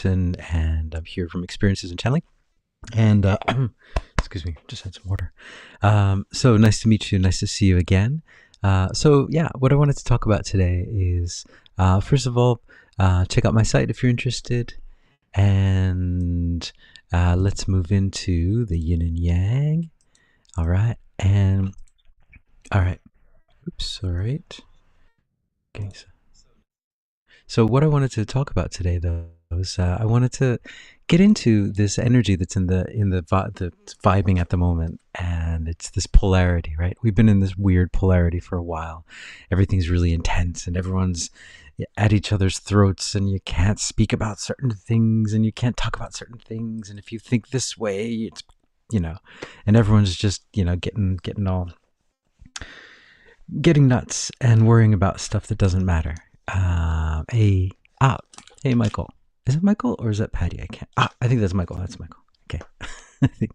and I'm here from Experiences in Channeling. And excuse me, just had some water. So nice to meet you. Nice to see you again. So what I wanted to talk about today is first of all, check out my site if you're interested, and let's move into the yin and yang. All right, and all right. Oops. All right. Okay. So what I wanted to talk about today, though, is I wanted to get into this energy that's the vibing at the moment, and it's this polarity, right? We've been in this weird polarity for a while. Everything's really intense, and everyone's at each other's throats, and you can't speak about certain things, and you can't talk about certain things, and if you think this way, it's and everyone's just getting nuts and worrying about stuff that doesn't matter. Hey, hey, Michael. Is it Michael or is that Patty? I can't. I think that's Michael. That's Michael. Okay. I think.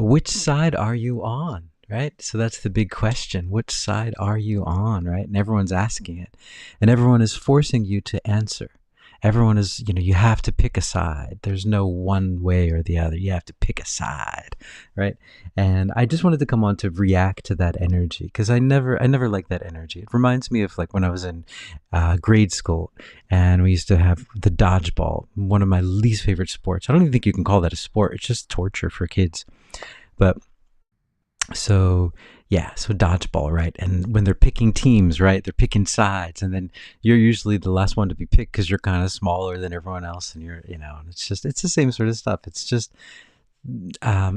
Which side are you on? Right. So that's the big question. Which side are you on? Right. And everyone's asking it, and everyone is forcing you to answer. Everyone is, you have to pick a side. There's no one way or the other. You have to pick a side, right? And I just wanted to come on to react to that energy, because I never liked that energy. It reminds me of like when I was in grade school, and we used to have the dodgeball, one of my least favorite sports. I don't even think you can call that a sport. It's just torture for kids. But so dodgeball, right? And when they're picking teams, right, they're picking sides, and then you're usually the last one to be picked because you're kind of smaller than everyone else, and and it's the same sort of stuff. It's just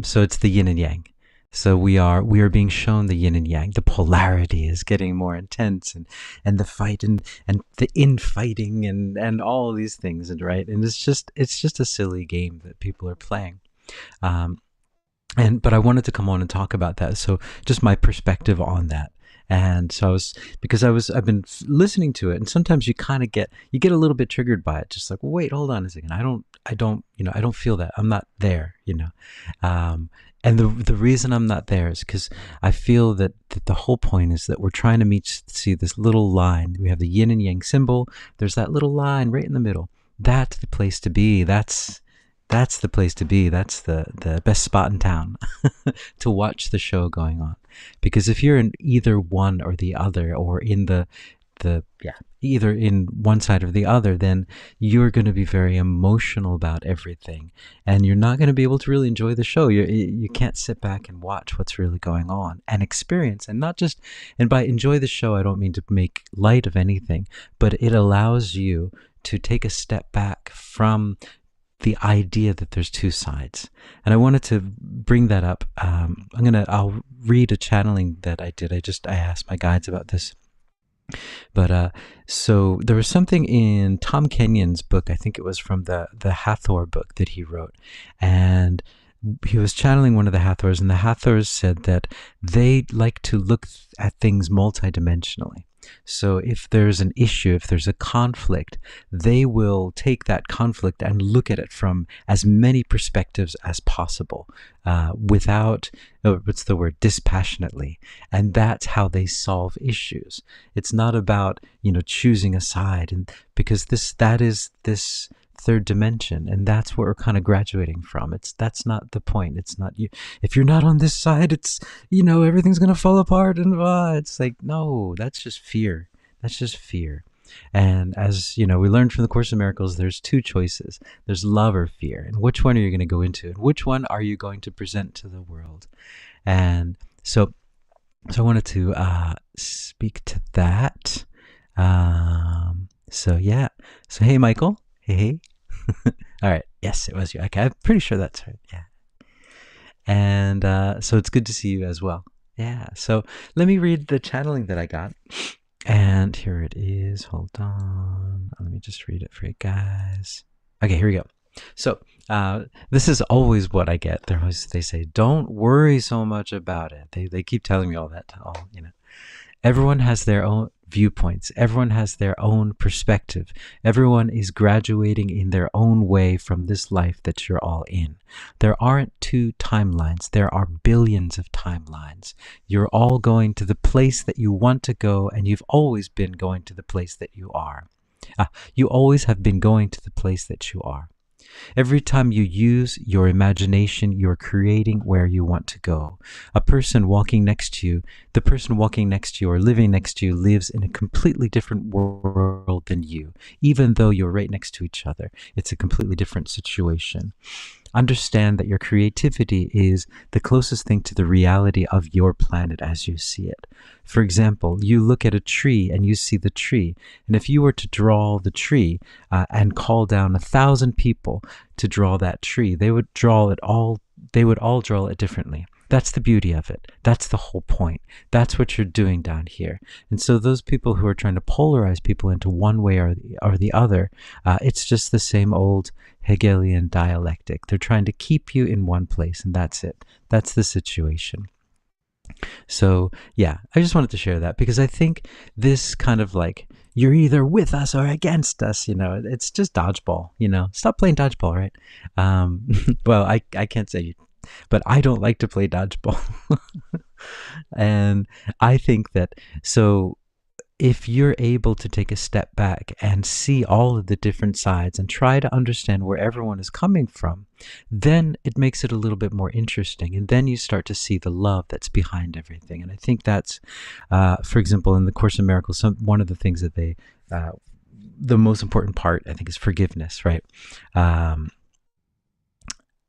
so it's the yin and yang. So we are being shown the yin and yang. The polarity is getting more intense, and the fight and the infighting and all of these things, and right, and it's just a silly game that people are playing. Um, but I wanted to come on and talk about that. So just my perspective on that. And so I've been listening to it, and sometimes you kind of get a little bit triggered by it. Just like, well, wait, hold on a second. I don't feel that. I'm not there. And the reason I'm not there is because I feel that the whole point is that we're trying to see this little line. We have the yin and yang symbol. There's that little line right in the middle. That's the place to be. That's the place to be. That's the best spot in town to watch the show going on. Because if you're in either one or the other, or in either in one side or the other, then you're going to be very emotional about everything, and you're not going to be able to really enjoy the show. You can't sit back and watch what's really going on and experience, and not just. And by enjoy the show, I don't mean to make light of anything, but it allows you to take a step back from the idea that there's two sides. And I wanted to bring that up. I'll read a channeling that I did. I asked my guides about this. But so there was something in Tom Kenyon's book. I think it was from the Hathor book that he wrote. And he was channeling one of the Hathors, and the Hathors said that they like to look at things multidimensionally. So if there's an issue, if there's a conflict, they will take that conflict and look at it from as many perspectives as possible, without, dispassionately. And that's how they solve issues. It's not about, choosing a side, and because that is this third dimension, and that's what we're kind of graduating from. That's not the point. It's not you. If you're not on this side, it's everything's gonna fall apart, and it's like, no, that's just fear. That's just fear. And as we learned from the Course in Miracles, there's two choices. There's love or fear, and which one are you going to go into, and which one are you going to present to the world? And so I wanted to speak to that. So hey, Michael. Hey. All right. Yes, it was you. Okay, I'm pretty sure that's right. Yeah. And so it's good to see you as well. Yeah. So let me read the channeling that I got. And here it is. Hold on. Let me just read it for you guys. Okay, here we go. So this is always what I get. They say, don't worry so much about it. They keep telling me all that. Everyone has their own viewpoints. Everyone has their own perspective. Everyone is graduating in their own way from this life that you're all in. There aren't two timelines. There are billions of timelines. You're all going to the place that you want to go, and you've always been going to the place that you are. You always have been going to the place that you are. Every time you use your imagination, you're creating where you want to go. A person walking next to you, the person walking next to you or living next to you lives in a completely different world than you, even though you're right next to each other. It's a completely different situation. Understand that your creativity is the closest thing to the reality of your planet as you see it. For example, you look at a tree and you see the tree. And if you were to draw the tree and call down 1,000 people to draw that tree, they would all draw it differently. That's the beauty of it. That's the whole point. That's what you're doing down here. And so those people who are trying to polarize people into one way or the other, it's just the same old Hegelian dialectic. They're trying to keep you in one place, and that's it. That's the situation. So yeah, I just wanted to share that because I think this kind of like, you're either with us or against us, it's just dodgeball, stop playing dodgeball, right? Well, I can't say, but I don't like to play dodgeball. And I think that, so if you're able to take a step back and see all of the different sides and try to understand where everyone is coming from, then it makes it a little bit more interesting. And then you start to see the love that's behind everything. And I think that's, for example, in the Course in Miracles, one of the things that the most important part, I think, is forgiveness, right?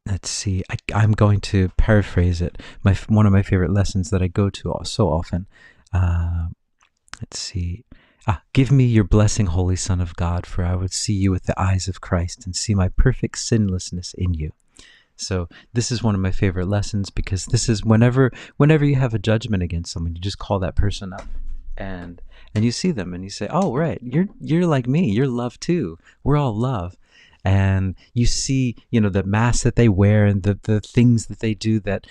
Let's see, I'm going to paraphrase it. One of my favorite lessons that I go to so often. Let's see. Give me your blessing, Holy Son of God, for I would see you with the eyes of Christ and see my perfect sinlessness in you. So this is one of my favorite lessons because this is whenever you have a judgment against someone, you just call that person up and you see them and you say, oh, right, you're like me. You're love too. We're all love. And you see, the mask that they wear and the things that they do that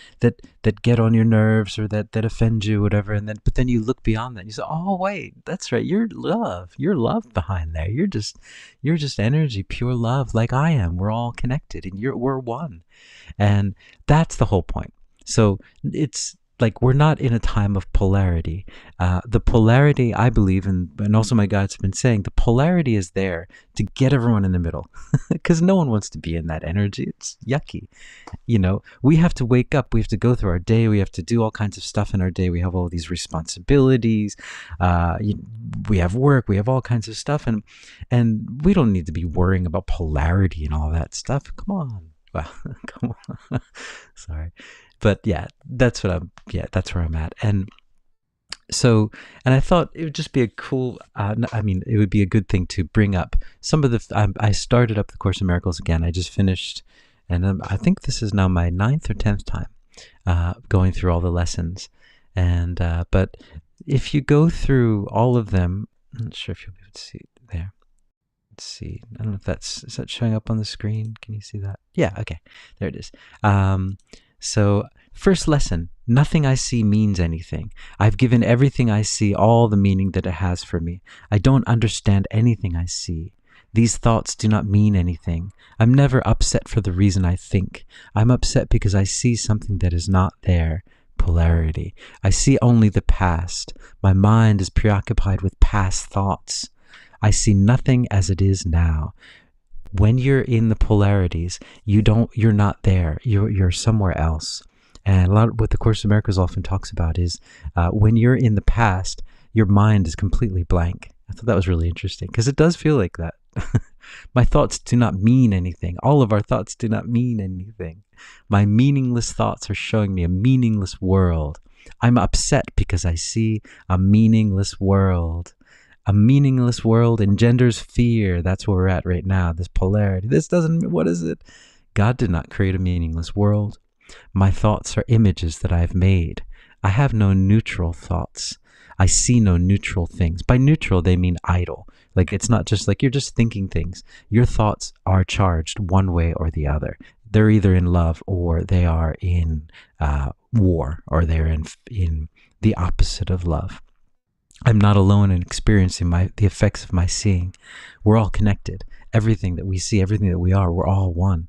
get on your nerves or that offend you, whatever. But then you look beyond that and you say, oh, wait, that's right. You're love behind there. You're just energy, pure love, like I am. We're all connected and we're one. And that's the whole point. So it's like, we're not in a time of polarity. The polarity, I believe, and also my guides have been saying, the polarity is there to get everyone in the middle because no one wants to be in that energy. It's yucky. We have to wake up. We have to go through our day. We have to do all kinds of stuff in our day. We have all these responsibilities. We have work. We have all kinds of stuff. And we don't need to be worrying about polarity and all that stuff. Come on. Well, come on. Sorry. But yeah, that's where I'm at. And so, and I thought it would just be a cool, it would be a good thing to bring up some of I started up the Course in Miracles again. I just finished, and I think this is now my 9th or 10th time going through all the lessons. And, but if you go through all of them, I'm not sure if you'll be able to see it there. Let's see. I don't know if is that showing up on the screen? Can you see that? Yeah, okay. There it is. So, first lesson, nothing I see means anything. I've given everything I see all the meaning that it has for me. I don't understand anything I see. These thoughts do not mean anything. I'm never upset for the reason I think. I'm upset because I see something that is not there. Polarity. I see only the past. My mind is preoccupied with past thoughts. I see nothing as it is now. When you're in the polarities, you're not there. You're somewhere else. And a lot of what the Course in Miracles often talks about is when you're in the past, your mind is completely blank. I thought that was really interesting because it does feel like that. My thoughts do not mean anything. All of our thoughts do not mean anything. My meaningless thoughts are showing me a meaningless world. I'm upset because I see a meaningless world. A meaningless world engenders fear. That's where we're at right now, this polarity. What is it? God did not create a meaningless world. My thoughts are images that I've made. I have no neutral thoughts. I see no neutral things. By neutral, they mean idle. Like, it's not just like you're just thinking things. Your thoughts are charged one way or the other. They're either in love or they are in war, or they're in the opposite of love. I'm not alone in experiencing the effects of my seeing. We're all connected. Everything that we see, everything that we are, we're all one.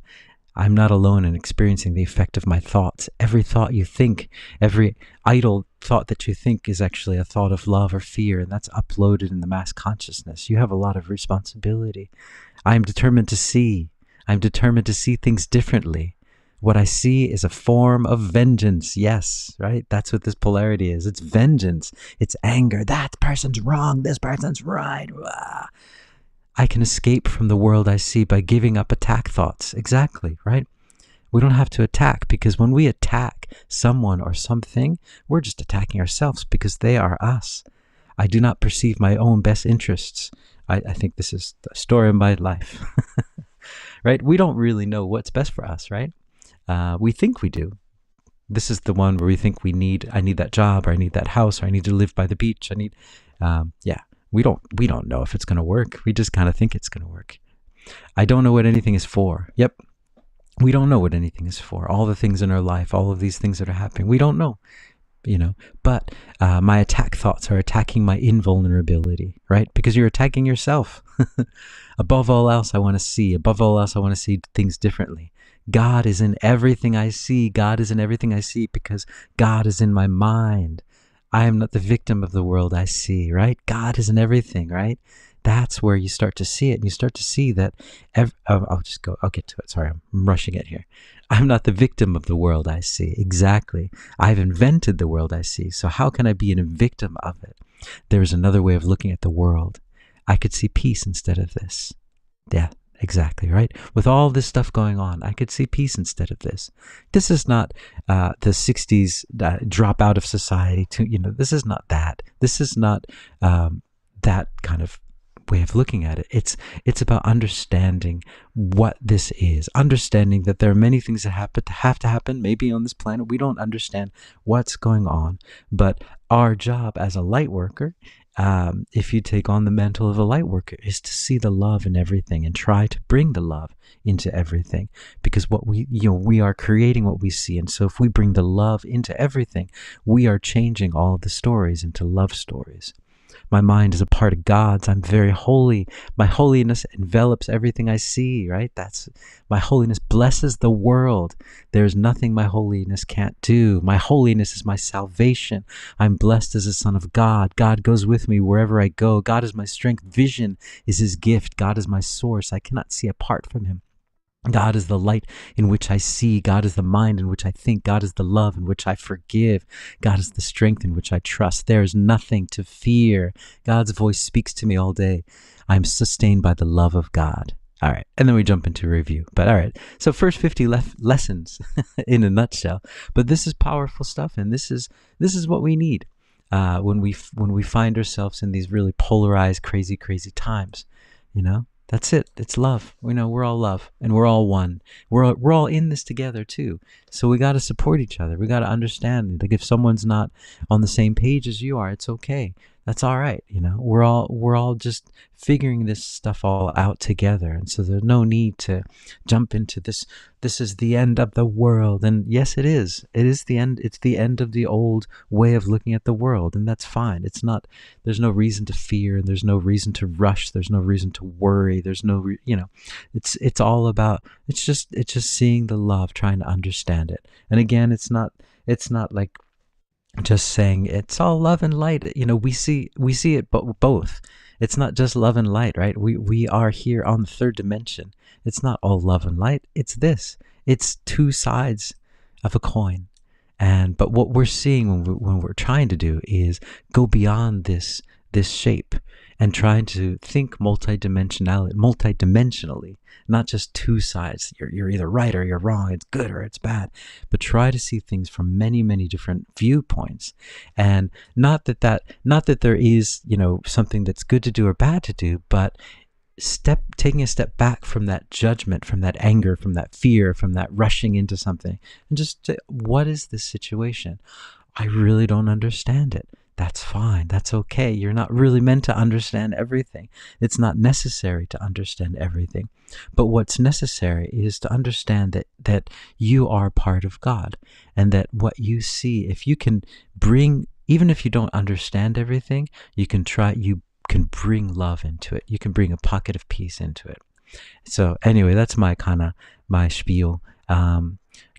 I'm not alone in experiencing the effect of my thoughts. Every thought you think, every idle thought that you think is actually a thought of love or fear, and that's uploaded in the mass consciousness. You have a lot of responsibility. I'm determined to see. I'm determined to see things differently. What I see is a form of vengeance. Yes, right? That's what this polarity is. It's vengeance. It's anger. That person's wrong. This person's right. I can escape from the world I see by giving up attack thoughts. Exactly, right? We don't have to attack, because when we attack someone or something, we're just attacking ourselves because they are us. I do not perceive my own best interests. I think this is the story of my life, right? We don't really know what's best for us, right? We think we do. This is the one where we think I need that job, or I need that house, or I need to live by the beach. We don't know if it's going to work. We just kind of think it's going to work. I don't know what anything is for. Yep. We don't know what anything is for. All the things in our life, all of these things that are happening, we don't know, but my attack thoughts are attacking my invulnerability, right? Because you're attacking yourself. Above all else, I want to see. Above all else, I want to see things differently. God is in everything I see. God is in everything I see because God is in my mind. I am not the victim of the world I see, right? God is in everything, right? That's where you start to see it. And you start to see that, I'll get to it. Sorry, I'm rushing it here. I'm not the victim of the world I see. Exactly. I've invented the world I see. So how can I be a victim of it? There's another way of looking at the world. I could see peace instead of this. Yeah, exactly, right? With all this stuff going on, I could see peace instead of this. This is not the 60s drop out of society. This is not that. This is not that kind of way of looking at it. It's about understanding what this is, understanding that there are many things that have to happen. Maybe on this planet we don't understand what's going on, but our job as a light worker, if you take on the mantle of a light worker, is to see the love in everything and try to bring the love into everything, because what we are creating what we see. And so if we bring the love into everything, we are changing all of the stories into love stories. My mind is a part of God's. I'm very holy. My holiness envelops everything I see, right? My holiness blesses the world. There's nothing my holiness can't do. My holiness is my salvation. I'm blessed as a son of God. God goes with me wherever I go. God is my strength. Vision is his gift. God is my source. I cannot see apart from him. God is the light in which I see. God is the mind in which I think. God is the love in which I forgive. God is the strength in which I trust. There is nothing to fear. God's voice speaks to me all day. I'm sustained by the love of God. All right. And then we jump into review. But all right. So first 50 lessons in a nutshell. But this is powerful stuff. And this is what we need when we find ourselves in these really polarized, crazy times, That's it. It's love. We're all love, and we're all one. We're all in this together too. So we got to support each other. We got to understand. Like, if someone's not on the same page as you are, it's okay. That's all right. We're all just figuring this stuff all out together. And so there's no need to jump into this. This is the end of the world. And yes, it is. It is the end. It's the end of the old way of looking at the world. And that's fine. It's not, there's no reason to fear. There's no reason to rush. There's no reason to worry. There's no, it's all about, it's just seeing the love, trying to understand it. And again, it's not like just saying it's all love and light. We see it both. It's not just love and light, right? We are here on the third dimension. It's not all love and light. It's two sides of a coin. But what we're seeing when we're trying to do is go beyond this shape and trying to think multidimensionally, not just two sides. You're either right or you're wrong. It's good or it's bad. But try to see things from many, many different viewpoints. And not that there is, something that's good to do or bad to do, but taking a step back from that judgment, from that anger, from that fear, from that rushing into something, and just what is this situation? I really don't understand it. That's fine. That's okay. You're not really meant to understand everything. It's not necessary to understand everything. But what's necessary is to understand that you are part of God, and that what you see, if you can bring, even if you don't understand everything, you can bring love into it. You can bring a pocket of peace into it. So anyway, that's my spiel.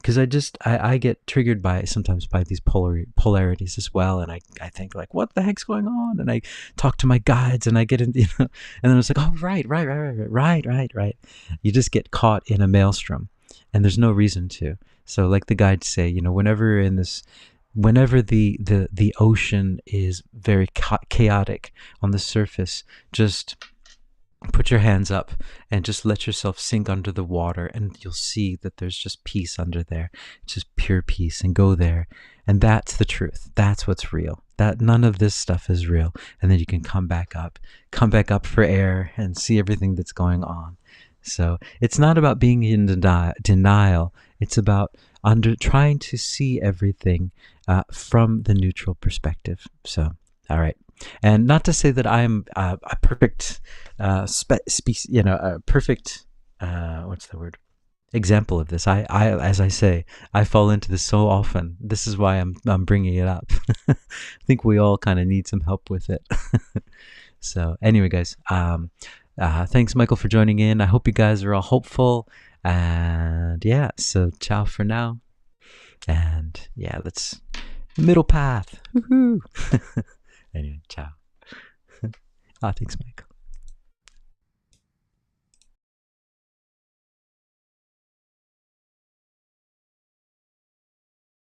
because I get triggered by sometimes by these polarities as well, and I think like, what the heck's going on? And I talk to my guides, and I get in, and then it's like, oh, right. You just get caught in a maelstrom, and there's no reason to. So like the guides say, whenever the ocean is very chaotic on the surface, just put your hands up and just let yourself sink under the water, and you'll see that there's just peace under there. It's just pure peace, and go there. And that's the truth. That's what's real. That none of this stuff is real. And then you can come back up for air and see everything that's going on. So it's not about being in denial. It's about trying to see everything from the neutral perspective. So, all right. And not to say that I'm a perfect a perfect what's the word, example of this. As I say, I fall into this so often. This is why I'm bringing it up. I think we all kind of need some help with it. So anyway, guys, thanks, Michael, for joining in. I hope you guys are all hopeful. And yeah, so ciao for now. And yeah, let's middle path. Woohoo! Anyway, ciao. Thanks, Michael.